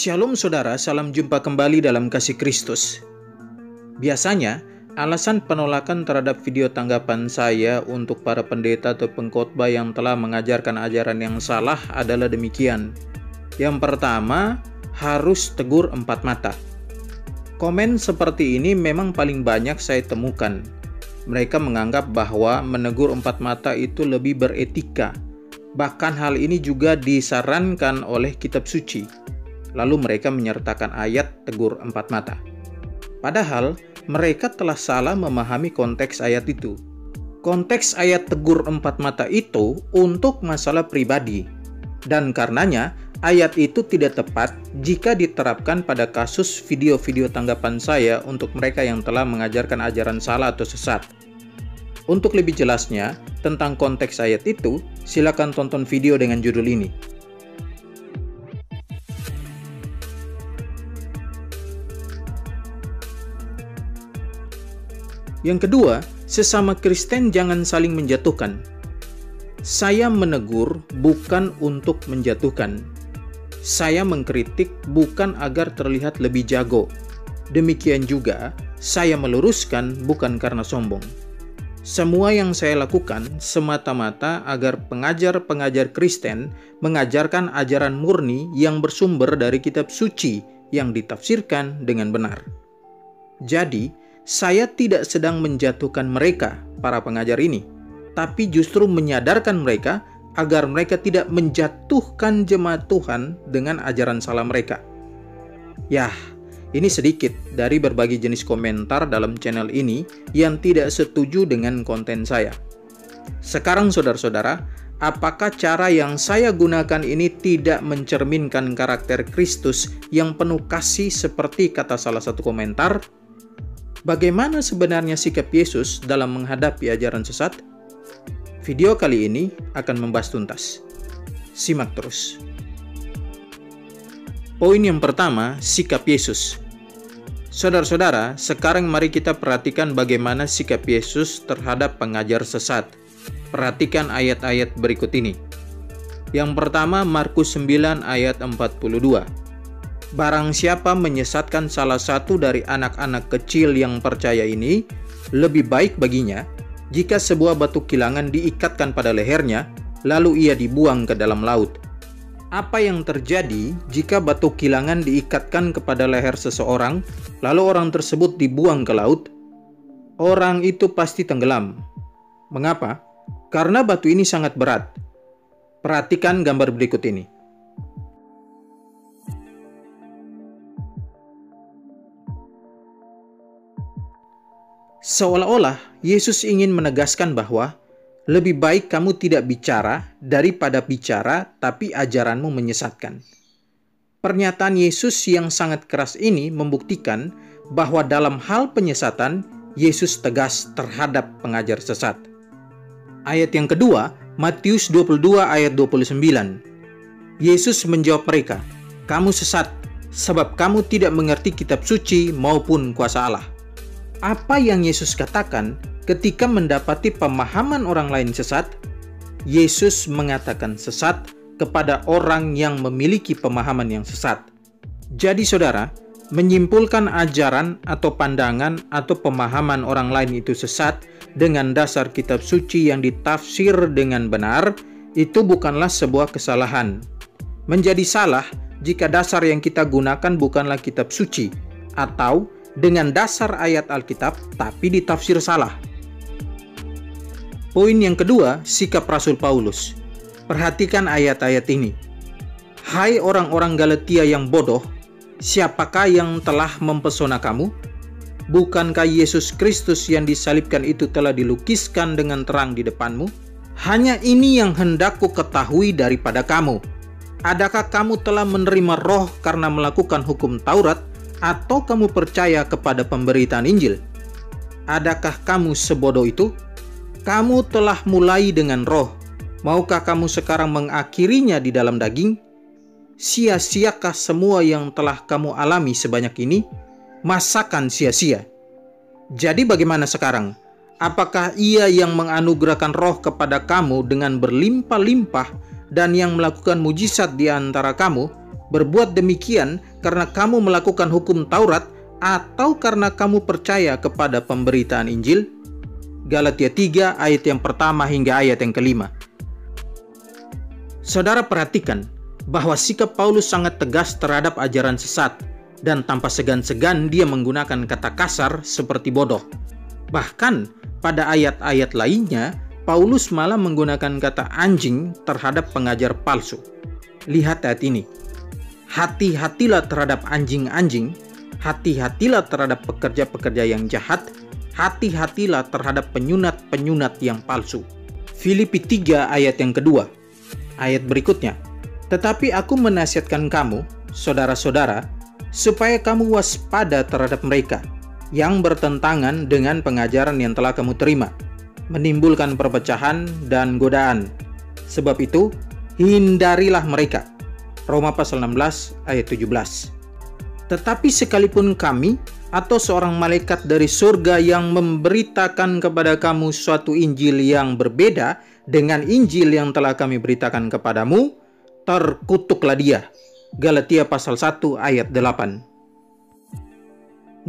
Shalom saudara, salam jumpa kembali dalam kasih Kristus. Biasanya, alasan penolakan terhadap video tanggapan saya untuk para pendeta atau pengkhotbah yang telah mengajarkan ajaran yang salah adalah demikian. Yang pertama, harus tegur empat mata. Komen seperti ini memang paling banyak saya temukan. Mereka menganggap bahwa menegur empat mata itu lebih beretika. Bahkan hal ini juga disarankan oleh kitab suci. Lalu mereka menyertakan ayat tegur empat mata. Padahal mereka telah salah memahami konteks ayat itu. Konteks ayat tegur empat mata itu untuk masalah pribadi. Dan karenanya ayat itu tidak tepat jika diterapkan pada kasus video-video tanggapan saya untuk mereka yang telah mengajarkan ajaran salah atau sesat. Untuk lebih jelasnya tentang konteks ayat itu, silakan tonton video dengan judul ini. Yang kedua, sesama Kristen jangan saling menjatuhkan. Saya menegur bukan untuk menjatuhkan. Saya mengkritik bukan agar terlihat lebih jago. Demikian juga, saya meluruskan bukan karena sombong. Semua yang saya lakukan semata-mata agar pengajar-pengajar Kristen mengajarkan ajaran murni yang bersumber dari kitab suci yang ditafsirkan dengan benar. Jadi, saya tidak sedang menjatuhkan mereka, para pengajar ini, tapi justru menyadarkan mereka agar mereka tidak menjatuhkan jemaat Tuhan dengan ajaran salah mereka. Yah, ini sedikit dari berbagai jenis komentar dalam channel ini yang tidak setuju dengan konten saya. Sekarang saudara-saudara, apakah cara yang saya gunakan ini tidak mencerminkan karakter Kristus yang penuh kasih seperti kata salah satu komentar? Bagaimana sebenarnya sikap Yesus dalam menghadapi ajaran sesat? Video kali ini akan membahas tuntas. Simak terus. Poin yang pertama, sikap Yesus. Saudara-saudara, sekarang mari kita perhatikan bagaimana sikap Yesus terhadap pengajar sesat. Perhatikan ayat-ayat berikut ini. Yang pertama, Markus 9 ayat 42. Barang siapa menyesatkan salah satu dari anak-anak kecil yang percaya ini, lebih baik baginya jika sebuah batu kilangan diikatkan pada lehernya, lalu ia dibuang ke dalam laut. Apa yang terjadi jika batu kilangan diikatkan kepada leher seseorang, lalu orang tersebut dibuang ke laut? Orang itu pasti tenggelam. Mengapa? Karena batu ini sangat berat. Perhatikan gambar berikut ini. Seolah-olah Yesus ingin menegaskan bahwa lebih baik kamu tidak bicara daripada bicara tapi ajaranmu menyesatkan. Pernyataan Yesus yang sangat keras ini membuktikan bahwa dalam hal penyesatan, Yesus tegas terhadap pengajar sesat. Ayat yang kedua, Matius 22 ayat 29. Yesus menjawab mereka, "Kamu sesat, sebab kamu tidak mengerti kitab suci maupun kuasa Allah." Apa yang Yesus katakan ketika mendapati pemahaman orang lain sesat? Yesus mengatakan sesat kepada orang yang memiliki pemahaman yang sesat. Jadi saudara, menyimpulkan ajaran atau pandangan atau pemahaman orang lain itu sesat dengan dasar kitab suci yang ditafsir dengan benar, itu bukanlah sebuah kesalahan. Menjadi salah jika dasar yang kita gunakan bukanlah kitab suci, atau dengan dasar ayat Alkitab tapi ditafsir salah. Poin yang kedua, sikap Rasul Paulus. Perhatikan ayat-ayat ini. Hai orang-orang Galatia yang bodoh, siapakah yang telah mempesona kamu? Bukankah Yesus Kristus yang disalibkan itu telah dilukiskan dengan terang di depanmu? Hanya ini yang hendak ku ketahui daripada kamu. Adakah kamu telah menerima roh karena melakukan hukum Taurat, atau kamu percaya kepada pemberitaan Injil? Adakah kamu sebodoh itu? Kamu telah mulai dengan roh. Maukah kamu sekarang mengakhirinya di dalam daging? Sia-siakah semua yang telah kamu alami sebanyak ini? Masakan sia-sia. Jadi bagaimana sekarang? Apakah ia yang menganugerahkan roh kepada kamu dengan berlimpah-limpah dan yang melakukan mujizat di antara kamu berbuat demikian karena kamu melakukan hukum Taurat atau karena kamu percaya kepada pemberitaan Injil? Galatia 3 ayat yang pertama hingga ayat yang kelima. Saudara perhatikan bahwa sikap Paulus sangat tegas terhadap ajaran sesat, dan tanpa segan-segan dia menggunakan kata kasar seperti bodoh. Bahkan pada ayat-ayat lainnya, Paulus malah menggunakan kata anjing terhadap pengajar palsu. Lihat ayat ini. Hati-hatilah terhadap anjing-anjing, hati-hatilah terhadap pekerja-pekerja yang jahat, hati-hatilah terhadap penyunat-penyunat yang palsu. Filipi 3 ayat yang kedua. Ayat berikutnya. Tetapi aku menasihatkan kamu, saudara-saudara, supaya kamu waspada terhadap mereka yang bertentangan dengan pengajaran yang telah kamu terima, menimbulkan perpecahan dan godaan. Sebab itu, hindarilah mereka. Roma pasal 16 ayat 17. Tetapi sekalipun kami atau seorang malaikat dari surga yang memberitakan kepada kamu suatu Injil yang berbeda dengan Injil yang telah kami beritakan kepadamu, terkutuklah dia. Galatia pasal 1 ayat 8.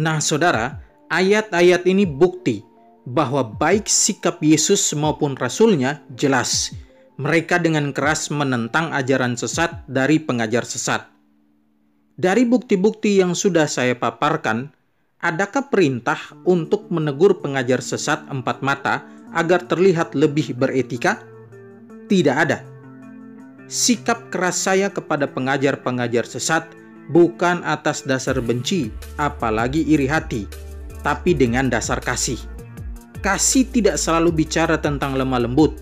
Nah saudara, ayat-ayat ini bukti bahwa baik sikap Yesus maupun Rasulnya jelas. Mereka dengan keras menentang ajaran sesat dari pengajar sesat. Dari bukti-bukti yang sudah saya paparkan, adakah perintah untuk menegur pengajar sesat empat mata agar terlihat lebih beretika? Tidak ada. Sikap keras saya kepada pengajar-pengajar sesat bukan atas dasar benci, apalagi iri hati, tapi dengan dasar kasih. Kasih tidak selalu bicara tentang lemah lembut.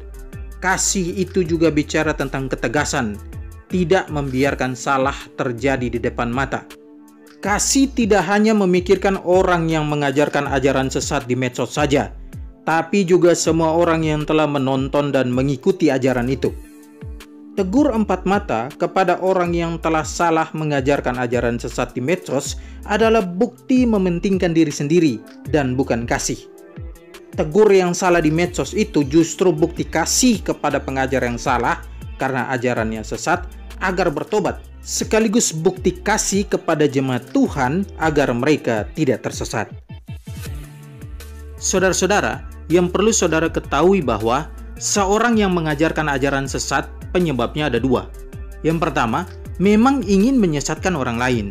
Kasih itu juga bicara tentang ketegasan, tidak membiarkan salah terjadi di depan mata. Kasih tidak hanya memikirkan orang yang mengajarkan ajaran sesat di medsos saja, tapi juga semua orang yang telah menonton dan mengikuti ajaran itu. Tegur empat mata kepada orang yang telah salah mengajarkan ajaran sesat di medsos adalah bukti mementingkan diri sendiri dan bukan kasih. Tegur yang salah di medsos itu justru bukti kasih kepada pengajar yang salah karena ajarannya sesat agar bertobat, sekaligus bukti kasih kepada jemaat Tuhan agar mereka tidak tersesat. Saudara-saudara, yang perlu saudara ketahui bahwa seorang yang mengajarkan ajaran sesat penyebabnya ada dua. Yang pertama, memang ingin menyesatkan orang lain.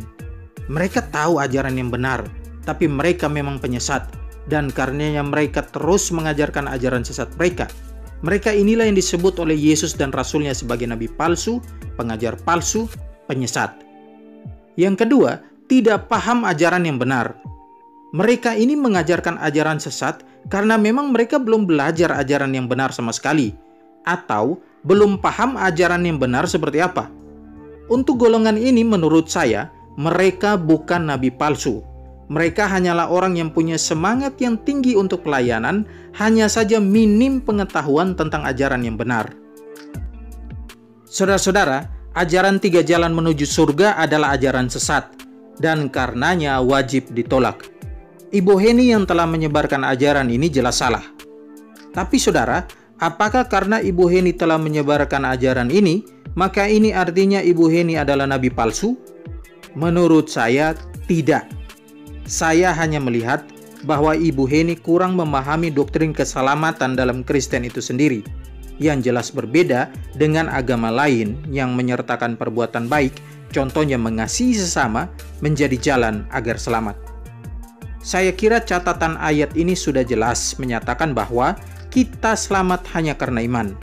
Mereka tahu ajaran yang benar, tapi mereka memang penyesat. Dan karenanya mereka terus mengajarkan ajaran sesat mereka. Mereka inilah yang disebut oleh Yesus dan Rasulnya sebagai nabi palsu, pengajar palsu, penyesat. Yang kedua, tidak paham ajaran yang benar. Mereka ini mengajarkan ajaran sesat karena memang mereka belum belajar ajaran yang benar sama sekali, atau belum paham ajaran yang benar seperti apa. Untuk golongan ini menurut saya, mereka bukan nabi palsu. Mereka hanyalah orang yang punya semangat yang tinggi untuk pelayanan, hanya saja minim pengetahuan tentang ajaran yang benar. Saudara-saudara, ajaran 3 jalan menuju surga adalah ajaran sesat, dan karenanya wajib ditolak. Ibu Heni yang telah menyebarkan ajaran ini jelas salah. Tapi saudara, apakah karena Ibu Heni telah menyebarkan ajaran ini, maka ini artinya Ibu Heni adalah nabi palsu? Menurut saya, tidak. Saya hanya melihat bahwa Ibu Heni kurang memahami doktrin keselamatan dalam Kristen itu sendiri, yang jelas berbeda dengan agama lain yang menyertakan perbuatan baik, contohnya mengasihi sesama, menjadi jalan agar selamat. Saya kira catatan ayat ini sudah jelas menyatakan bahwa kita selamat hanya karena iman.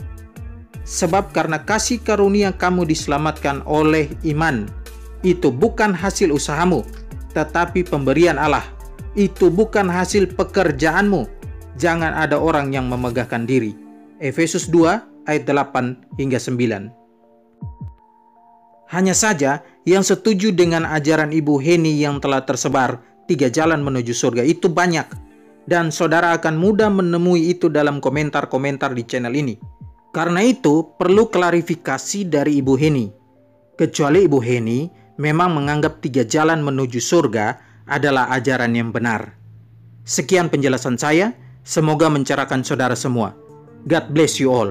Sebab karena kasih karunia kamu diselamatkan oleh iman. Itu bukan hasil usahamu, tetapi pemberian Allah. Itu bukan hasil pekerjaanmu. Jangan ada orang yang memegahkan diri. Efesus 2 ayat 8 hingga 9. Hanya saja yang setuju dengan ajaran Ibu Heni yang telah tersebar 3 jalan menuju surga itu banyak. Dan saudara akan mudah menemui itu dalam komentar-komentar di channel ini. Karena itu perlu klarifikasi dari Ibu Heni. Kecuali Ibu Heni memang menganggap 3 jalan menuju surga adalah ajaran yang benar. Sekian penjelasan saya, semoga mencerahkan saudara semua. God bless you all.